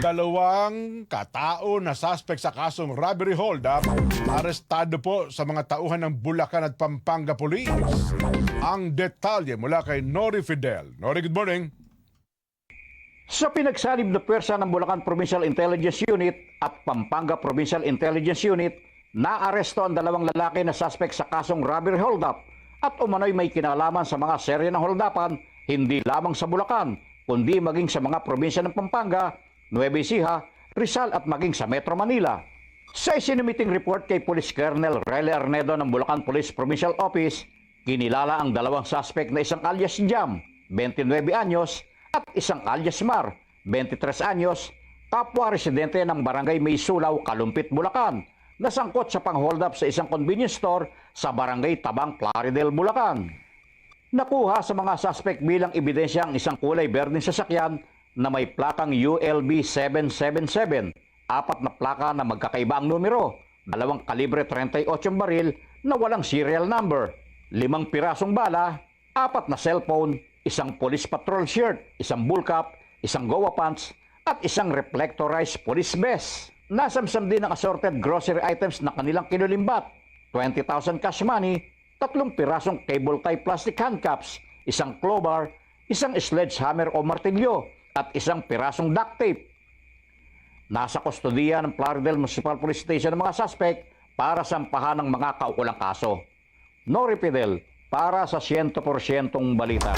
Dalawang katao na suspect sa kasong robbery hold-up arestado po sa mga tauhan ng Bulacan at Pampanga Police. Ang detalye mula kay Nori Fidel. Nori, good morning. Sa pinagsalib na pwersa ng Bulacan Provincial Intelligence Unit at Pampanga Provincial Intelligence Unit, naaresto ang dalawang lalaki na suspect sa kasong robbery hold-up at umano'y may kinalaman sa mga serye ng hold-upan hindi lamang sa Bulacan, kundi maging sa mga probinsya ng Pampanga, Nueva Ecija, Rizal at maging sa Metro Manila. Sa isinumiting report kay Police Colonel Rele Arnedo ng Bulacan Police Provincial Office, kinilala ang dalawang suspect na isang alias Jam, 29 anyos, at isang alias Mar, 23 anyos, kapwa residente ng Barangay May Sulaw, Kalumpit, Bulacan, na sangkot sa pang-hold up sa isang convenience store sa Barangay Tabang, Plaridel, Bulacan. Nakuha sa mga suspect bilang ebidensya ang isang kulay berdeng sasakyan na may plakang ULB 777, apat na plaka na magkakaiba ang numero, dalawang kalibre 38 baril na walang serial number, 5 pirasong bala, apat na cellphone, isang police patrol shirt, isang bull cap, isang goa pants, at isang reflectorized police vest. Nasamsam din ang assorted grocery items na kanilang kinulimbat, 20,000 cash money, 3 pirasong cable tie plastic handcuffs, isang crowbar, isang sledgehammer o martilyo, at isang pirasong duct tape. Nasa kustodiya ng Plaridel Municipal Police Station ang mga suspect para sampahan ng mga kaukulang kaso. Nori Fidel, para sa 100% balita.